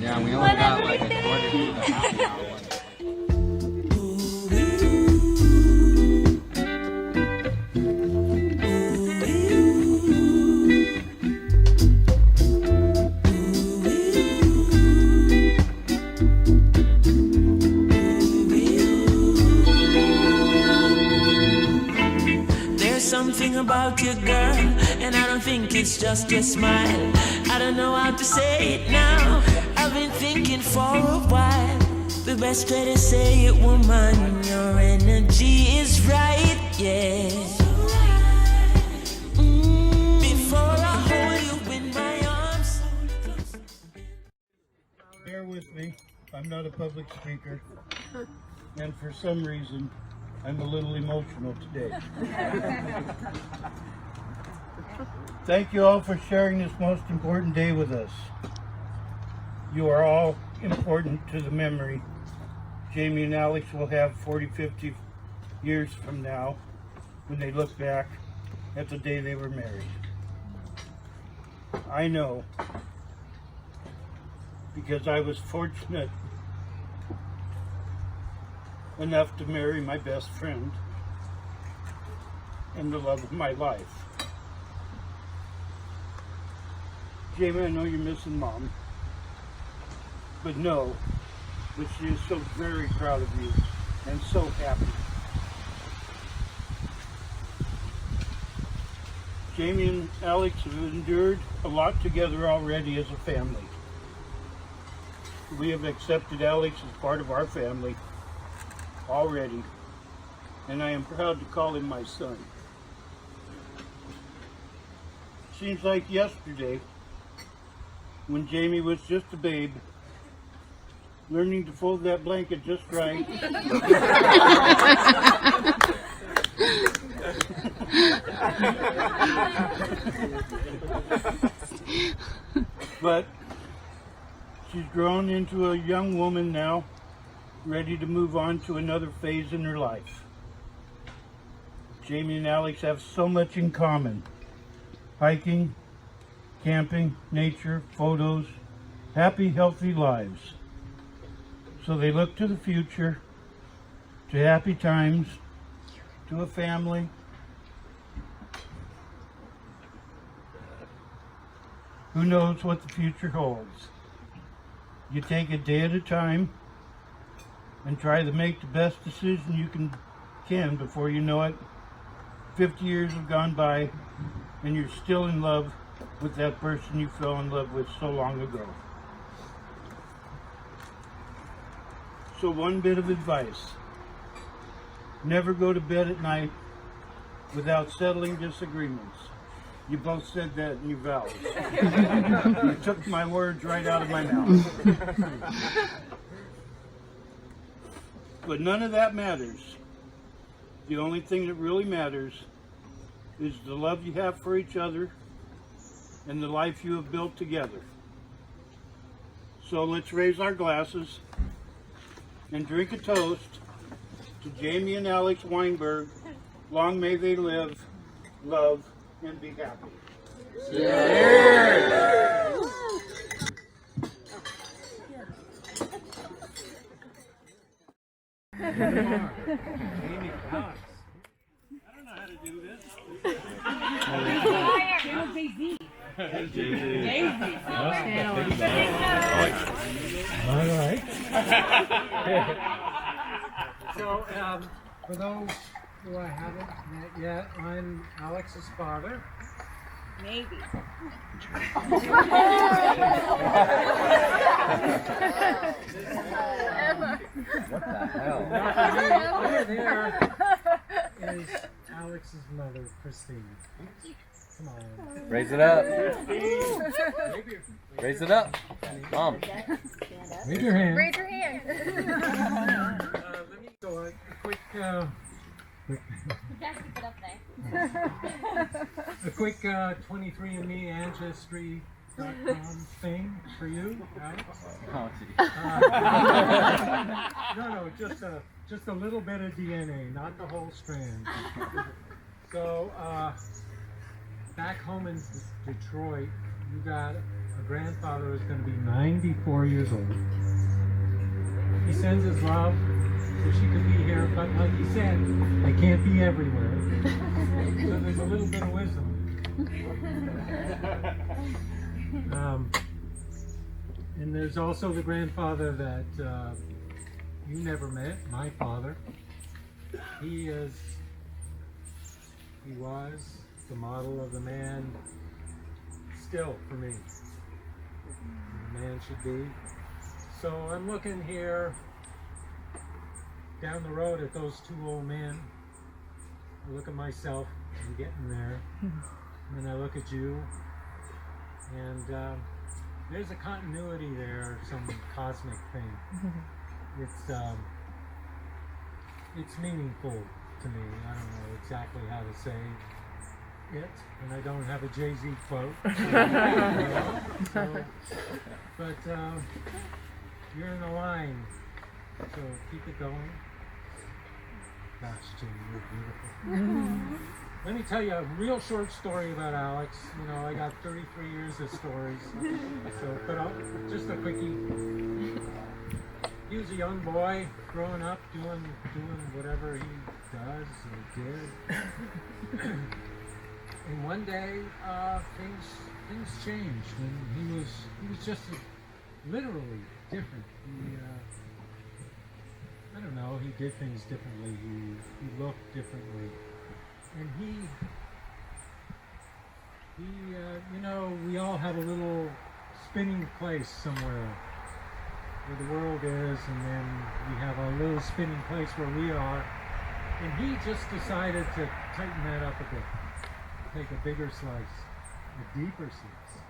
Yeah, we only got like a quarter to the half hour one. Something about you, girl, and I don't think it's just your smile. I don't know how to say it now. I've been thinking for a while. The best way to say it, woman, your energy is right, yeah. Before I hold you in my arms. Bear with me, I'm not a public speaker, and for some reason, I'm a little emotional today. Thank you all for sharing this most important day with us. You are all important to the memory Jamie and Alex will have 40, 50 years from now when they look back at the day they were married. I know, because I was fortunate enough to marry my best friend and the love of my life. Jamie, I know you're missing Mom, but know that she is so very proud of you and so happy. Jamie and Alex have endured a lot together already as a family. We have accepted Alex as part of our family already, and I am proud to call him my son. Seems like yesterday when Jamie was just a babe, learning to fold that blanket just right. But she's grown into a young woman now, ready to move on to another phase in her life. Jamie and Alex have so much in common. Hiking, camping, nature, photos, happy, healthy lives. So they look to the future, to happy times, to a family. Who knows what the future holds? You take it day at a time and try to make the best decision you can before you know it. 50 years have gone by and you're still in love with that person you fell in love with so long ago. So one bit of advice: never go to bed at night without settling disagreements. You both said that in your vows. You took my words right out of my mouth. But none of that matters. The only thing that really matters is the love you have for each other and the life you have built together. So let's raise our glasses and drink a toast to Jamie and Alex Weinberg. Long may they live, love, and be happy. Cheers! Jamie, Alex. I don't know how to do this. All right. So, for those who I haven't met yet, I'm Alex's father. Maybe. What the hell? Over there is Alex's mother, Christine. Come on. Raise it up. Raise it up. Mom. Raise your hand. Raise your hand. Let me go a quick a quick 23andMe Ancestry.com thing for you, Alex. Oh, No, just a little bit of DNA, not the whole strand. So, back home in Detroit, you got grandfather is going to be 94 years old. He sends his love so she could be here, but like he said, they can't be everywhere. So there's a little bit of wisdom. And there's also the grandfather that you never met, my father. He was the model of the man still for me. The man should be. So I'm looking here down the road at those two old men. I look at myself, I'm getting there. And then I look at you, and there's a continuity there, some cosmic thing. It's meaningful to me. I don't know exactly how to say it, and I don't have a Jay-Z quote. But you're in the line, so keep it going. Gosh, Jimmy, you're beautiful. Let me tell you a real short story about Alex. You know, I got 33 years of stories, so just a quickie. He was a young boy growing up, doing whatever he does or did. And one day, things changed, and he was just literally different. I don't know, he did things differently. He looked differently, and you know, we all have a little spinning place somewhere where the world is, and then we have a little spinning place where we are, and he just decided to tighten that up a bit, take a bigger slice, a deeper slice.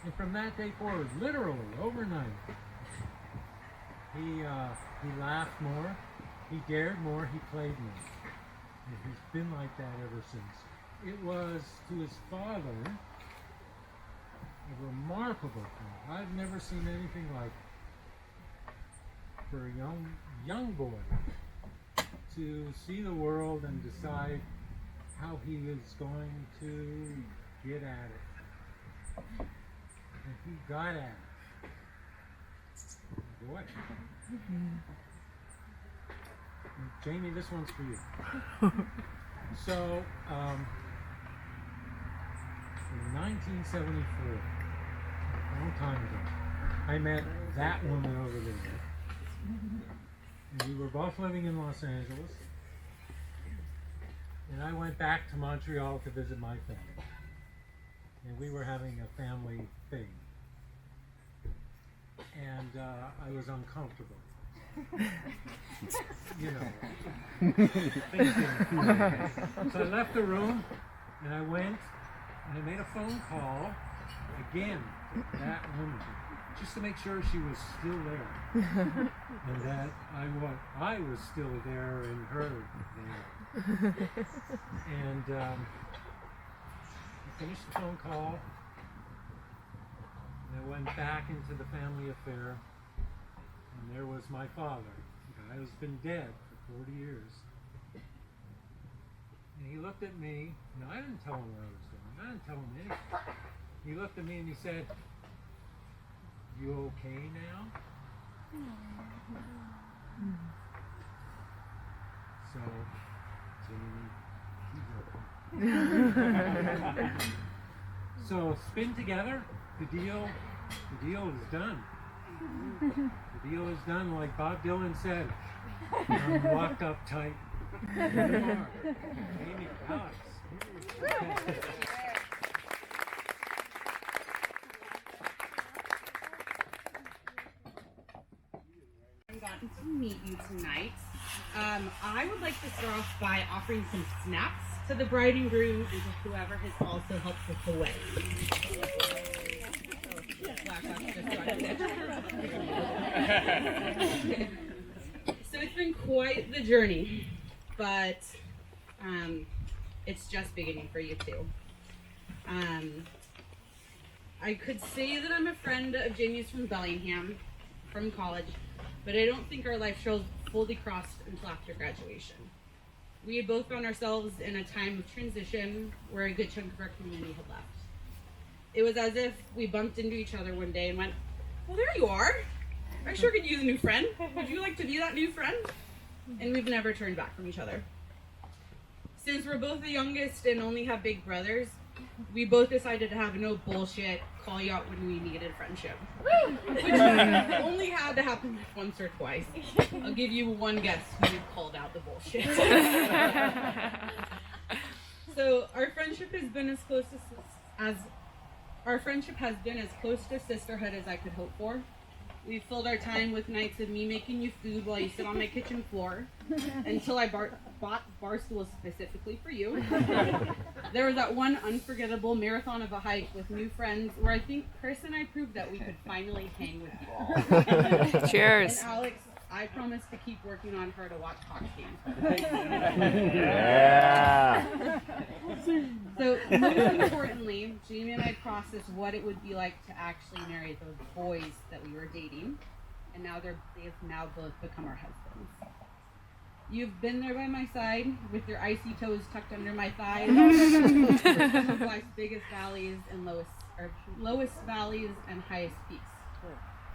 And from that day forward, literally overnight, he laughed more, he dared more, he played more. And he's been like that ever since. It was to his father a remarkable thing. I've never seen anything like it. For a young boy to see the world and decide how he is going to get at it. And he got at it. Boy. Jamie, this one's for you. So, in 1974, a long time ago, I met that woman over there. And we were both living in Los Angeles. And I went back to Montreal to visit my family. And we were having a family thing. And I was uncomfortable. You know. Things didn't feel right. So I left the room and I went and I made a phone call again to that woman just to make sure she was still there. And that I was still there and her there. And I finished the phone call. And I went back into the family affair, and there was my father, the guy who's been dead for 40 years. And he looked at me, I didn't tell him what I was doing, I didn't tell him anything. He looked at me and he said, "You okay now?" So, Jamie, so spin together. The deal is done. The deal is done, like Bob Dylan said. I'm locked up tight. Here you are. Jamie, Alex. I've gotten to meet you tonight. I would like to start off by offering some snaps to the bride and groom and to whoever has also helped with the wedding. So it's been quite the journey, but it's just beginning for you too. I could say that I'm a friend of Jamie's from Bellingham, from college, but I don't think our life trails fully crossed until after graduation. We had both found ourselves in a time of transition where a good chunk of our community had left. It was as if we bumped into each other one day and went, well, there you are. I sure could use a new friend. Would you like to be that new friend? And we've never turned back from each other. Since we're both the youngest and only have big brothers, we both decided to have no bullshit, call you out when we needed friendship. Which only had to happen once or twice. I'll give you one guess who called out the bullshit. So our friendship has been as close to sisterhood as I could hope for. We filled our time with nights of me making you food while you sit on my kitchen floor, until I bought bar stools specifically for you. There was that one unforgettable marathon of a hike with new friends where I think Chris and I proved that we could finally hang with you all. Cheers. And Alex, I promise to keep working on her to watch Hawks games. Yeah. So most importantly, Jamie and I processed what it would be like to actually marry those boys that we were dating, and now they've now both become our husbands. You've been there by my side with your icy toes tucked under my thighs. Some of life's biggest valleys and lowest valleys and highest peaks.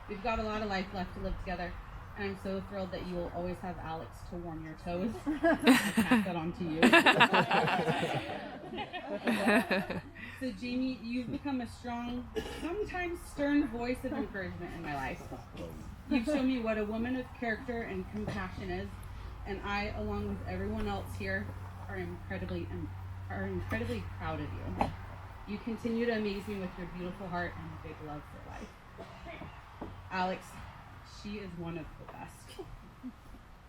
We've got a lot of life left to live together. And I'm so thrilled that you will always have Alex to warm your toes. I'll pass that on to you. So Jamie, you've become a strong, sometimes stern voice of encouragement in my life. You've shown me what a woman of character and compassion is, and I, along with everyone else here, are incredibly proud of you. You continue to amaze me with your beautiful heart and big love for life. Alex, she is one of the best.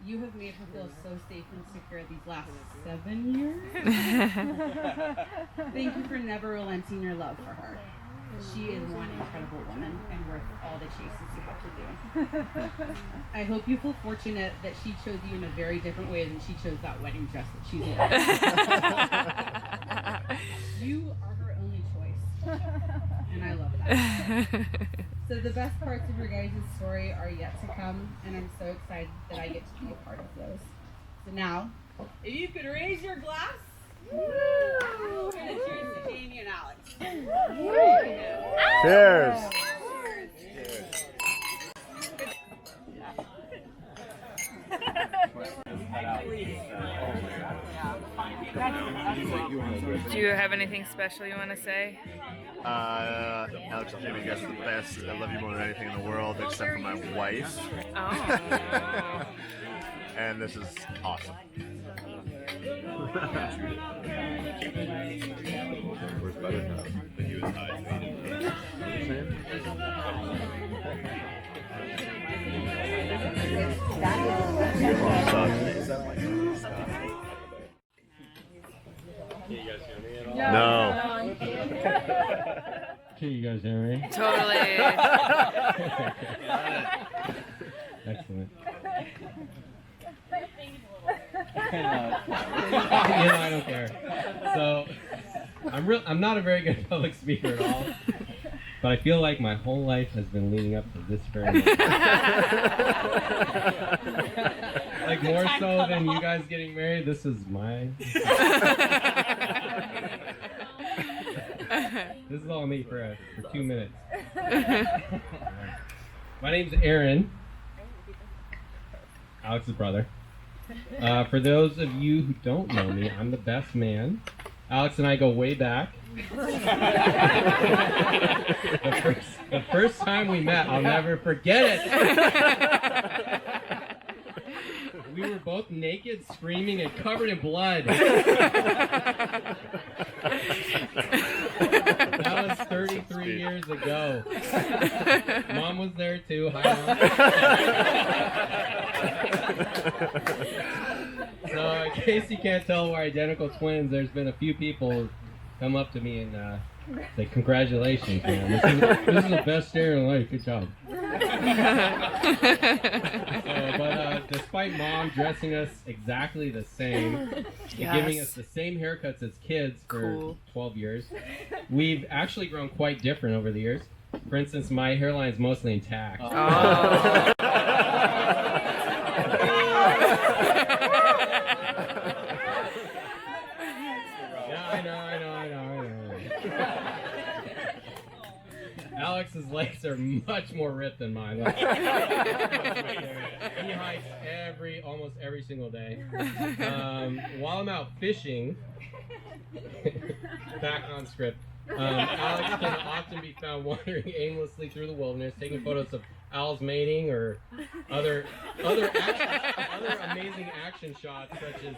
You have made her feel so safe and secure these last 7 years. Thank you for never relenting your love for her. She is one incredible woman and worth all the chases you have to do. I hope you feel fortunate that she chose you in a very different way than she chose that wedding dress that she's wearing. You are her only choice, and I love that. So the best parts of your guys' story are yet to come, and I'm so excited that I get to be a part of those. So now, if you could raise your glass, we're gonna cheers to Jamie and Alex. Cheers. Do you have anything special you want to say? Alex and Jamie, you guys are the best. I love you more than anything in the world except for my wife. Oh. And this is awesome. No. Can you guys hear me? Totally. Excellent. I don't care. So, I'm not a very good public speaker at all, but I feel like my whole life has been leading up to this very moment. Like more so than you guys getting married, this is my... This is all me for 2 minutes. My name's Aaron, Alex's brother. For those of you who don't know me, I'm the best man. Alex and I go way back. The first time we met, I'll never forget it. We were both naked, screaming, and covered in blood. That was 33 years ago. Mom was there too. Hi, Mom. So, in case you can't tell we're identical twins, there's been a few people come up to me and say, "Congratulations, man! This is the best day of your life. Good job." But despite Mom dressing us exactly the same, and giving us the same haircuts as kids for 12 years, we've actually grown quite different over the years. For instance, my hairline is mostly intact. Oh. Yeah, I know. Alex's legs are much more ripped than mine. Like, he hikes almost every single day. While I'm out fishing, back on script, Alex can often be found wandering aimlessly through the wilderness, taking photos of owls mating or other amazing action shots such as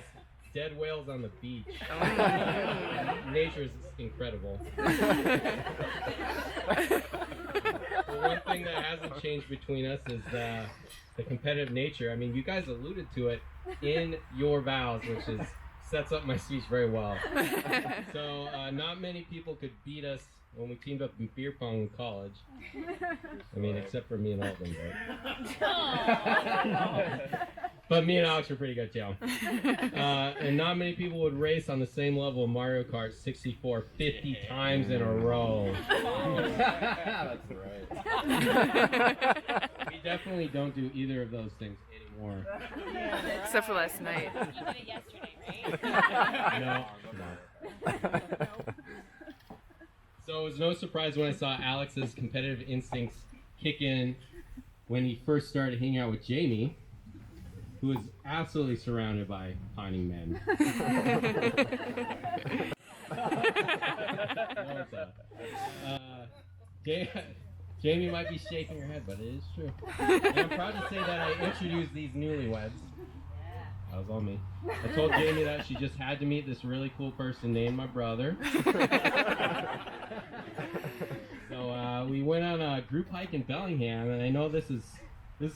dead whales on the beach. Nature is incredible. One thing that hasn't changed between us is the competitive nature. I mean, you guys alluded to it in your vows, which sets up my speech very well. So not many people could beat us when we teamed up in beer pong in college. I mean, except for me and Alton. But me and Alex were pretty good too. And not many people would race on the same level of Mario Kart 64 50 times in a row. That's right. We definitely don't do either of those things anymore. Except for last night. You did it yesterday, right? No. So it was no surprise when I saw Alex's competitive instincts kick in when he first started hanging out with Jamie, who was absolutely surrounded by pining men. Jamie might be shaking her head, but it is true. And I'm proud to say that I introduced these newlyweds. That was all me. I told Jamie that she just had to meet this really cool person named my brother. So we went on a group hike in Bellingham, and I know this is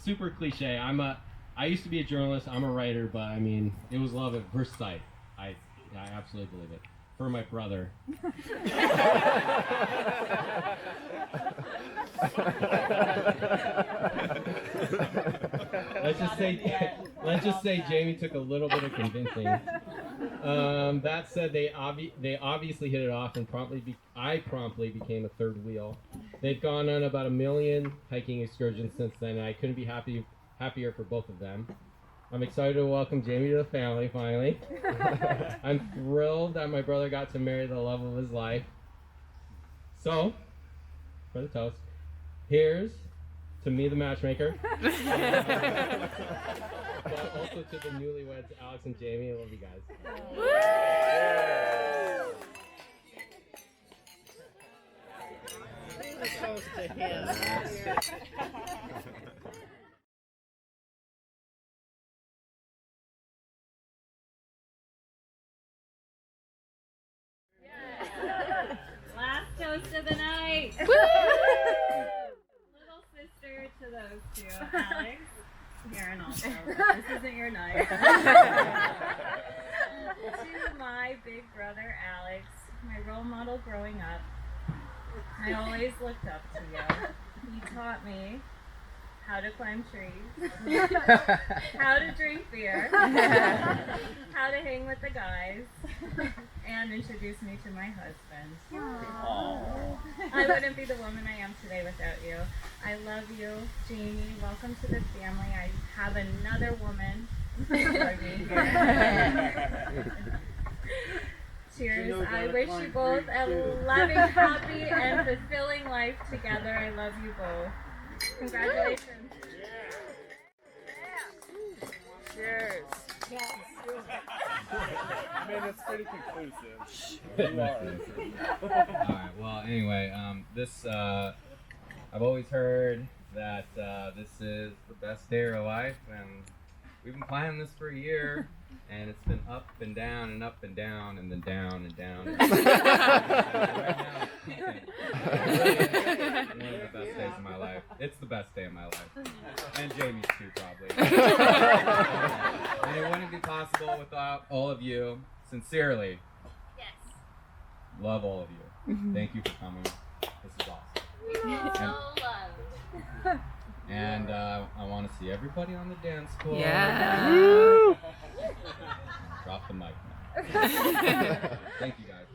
super cliche. I used to be a journalist. I'm a writer, but I mean, it was love at first sight. I absolutely believe it. For my brother. Let's just say Jamie took a little bit of convincing. That said, they obviously hit it off, and I promptly became a third wheel. They've gone on about 1 million hiking excursions since then, and I couldn't be happier for both of them. I'm excited to welcome Jamie to the family, finally. I'm thrilled that my brother got to marry the love of his life. So, for the toast, here's to me, the matchmaker. But also to the newlyweds, Alex and Jamie. I love you guys. Toast to him. Last toast of the night. Little sister to those two. Alex, Karen also. This isn't your night. To my big brother Alex, my role model growing up. I always looked up to you. He taught me how to climb trees, how to drink beer, how to hang with the guys, and introduced me to my husband. Aww. I wouldn't be the woman I am today without you. I love you, Jamie. Welcome to the family. I have another woman. Cheers. I wish you both a loving, happy, and fulfilling life together. I love you both. Congratulations. Cheers. I mean, it's pretty conclusive. Alright, well, anyway, I've always heard that this is the best day of our life, and we've been planning this for a year, and it's been up and down and up and down and then down and down. Right now, it's peaking. One of the best days of my life. It's the best day of my life. And Jamie's too, probably. And it wouldn't be possible without all of you. Sincerely. Yes. Love all of you. Thank you for coming. This is awesome. So loved. And I want to see everybody on the dance floor. Yeah. Drop the mic now. Thank you guys.